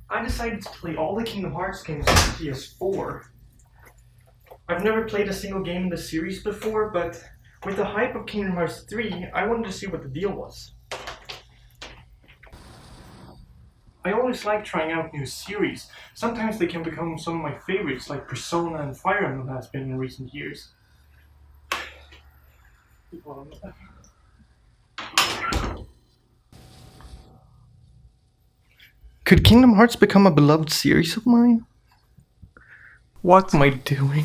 I decided to play all the Kingdom Hearts games on PS4. I've never played a single game in the series before, but with the hype of Kingdom Hearts 3, I wanted to see what the deal was. I always like trying out new series. Sometimes they can become some of my favorites, like Persona and Fire Emblem has been in recent years. Could Kingdom Hearts become a beloved series of mine? What am I doing?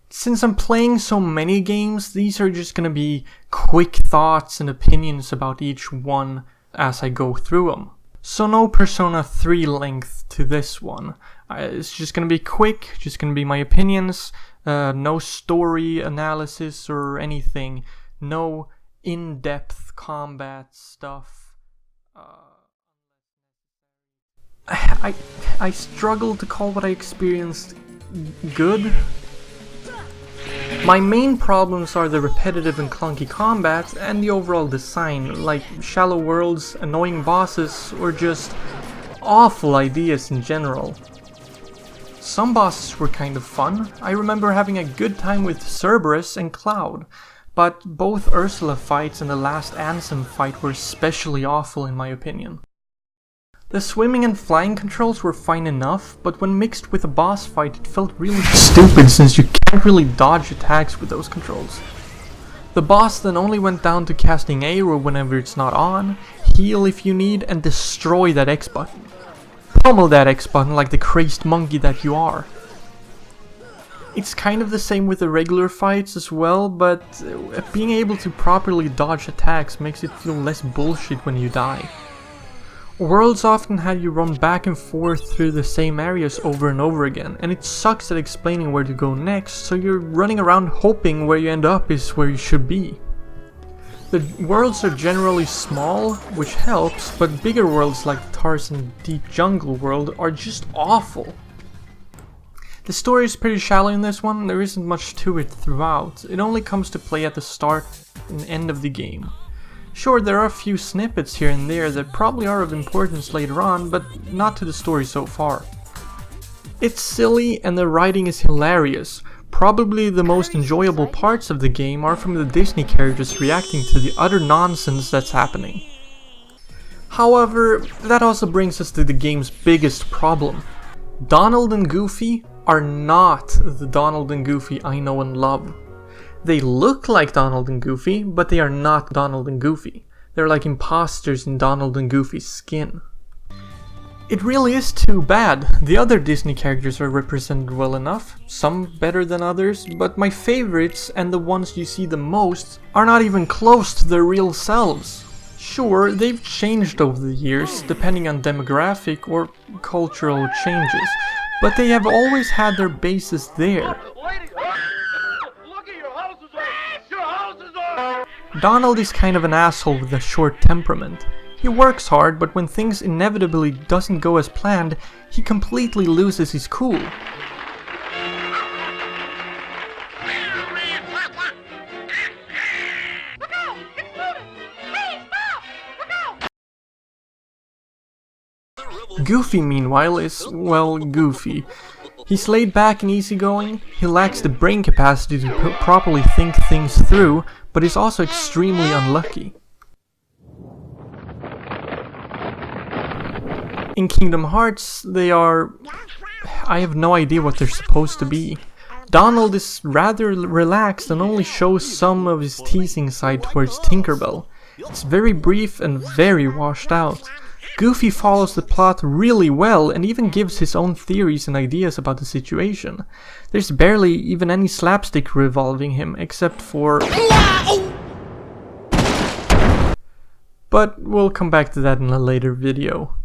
Since I'm playing so many games, these are just gonna be quick thoughts and opinions about each one as I go through them. So no Persona 3 length to this one. It's just gonna be quick, just gonna be my opinions, no story analysis or anything, no in-depth combat stuff. I struggle to call what I experienced good. My main problems are the repetitive and clunky combat and the overall design, like shallow worlds, annoying bosses, or just awful ideas in general. Some bosses were kind of fun. I remember having a good time with Cerberus and Cloud, but both Ursula fights and the last Ansem fight were especially awful in my opinion. The swimming and flying controls were fine enough, but when mixed with a boss fight it felt really stupid since you can't really dodge attacks with those controls. The boss then only went down to casting Aero whenever it's not on, heal if you need, and destroy that X button. Pummel that X button like the crazed monkey that you are. It's kind of the same with the regular fights as well, but being able to properly dodge attacks makes it feel less bullshit when you die. Worlds often had you run back and forth through the same areas over and over again, and it sucks at explaining where to go next, so you're running around hoping where you end up is where you should be. The worlds are generally small, which helps, but bigger worlds like the Tarzan Deep Jungle world are just awful. The story is pretty shallow in this one, there isn't much to it throughout, it only comes to play at the start and end of the game. Sure, there are a few snippets here and there that probably are of importance later on, but not to the story so far. It's silly and the writing is hilarious. Probably the most enjoyable parts of the game are from the Disney characters reacting to the utter nonsense that's happening. However, that also brings us to the game's biggest problem. Donald and Goofy are not the Donald and Goofy I know and love. They look like Donald and Goofy, but they are not Donald and Goofy. They're like imposters in Donald and Goofy's skin. It really is too bad. The other Disney characters are represented well enough, some better than others, but my favorites, and the ones you see the most, are not even close to their real selves. Sure, they've changed over the years, depending on demographic or cultural changes, but they have always had their bases there. Donald is kind of an asshole with a short temperament. He works hard, but when things inevitably doesn't go as planned, he completely loses his cool. Goofy, meanwhile, is, well, goofy. He's laid back and easygoing, he lacks the brain capacity to properly think things through, but is also extremely unlucky. In Kingdom Hearts, they are... I have no idea what they're supposed to be. Donald is rather relaxed and only shows some of his teasing side towards Tinkerbell. It's very brief and very washed out. Goofy follows the plot really well and even gives his own theories and ideas about the situation. There's barely even any slapstick revolving him except for... But we'll come back to that in a later video.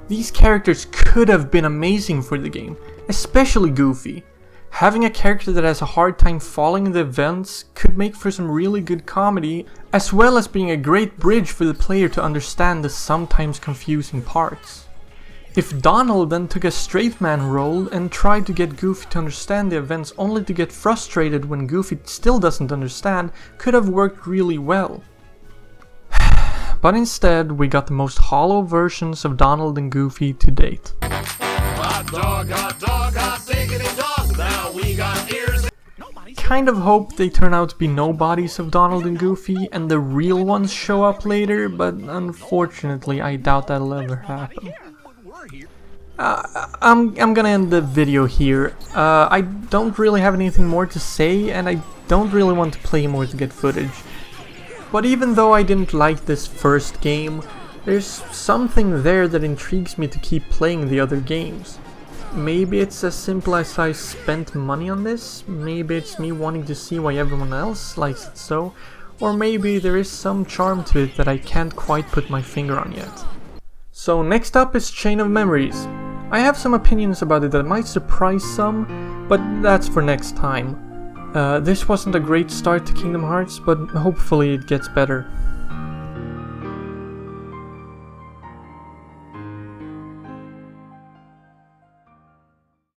These characters could have been amazing for the game, especially Goofy. Having a character that has a hard time following the events could make for some really good comedy, as well as being a great bridge for the player to understand the sometimes confusing parts. If Donald then took a straight man role and tried to get Goofy to understand the events only to get frustrated when Goofy still doesn't understand, could have worked really well. But instead, we got the most hollow versions of Donald and Goofy to date. Hot dog, hot diggity dog, now we got ears. Kind of hope they turn out to be nobodies of Donald and Goofy and the real ones show up later, but unfortunately I doubt that'll ever happen. I'm gonna end the video here. I don't really have anything more to say, and I don't really want to play more to get footage. But even though I didn't like this first game, there's something there that intrigues me to keep playing the other games. Maybe it's as simple as I spent money on this, maybe it's me wanting to see why everyone else likes it so, or maybe there is some charm to it that I can't quite put my finger on yet. So next up is Chain of Memories. I have some opinions about it that might surprise some, but that's for next time. This wasn't a great start to Kingdom Hearts, but hopefully it gets better.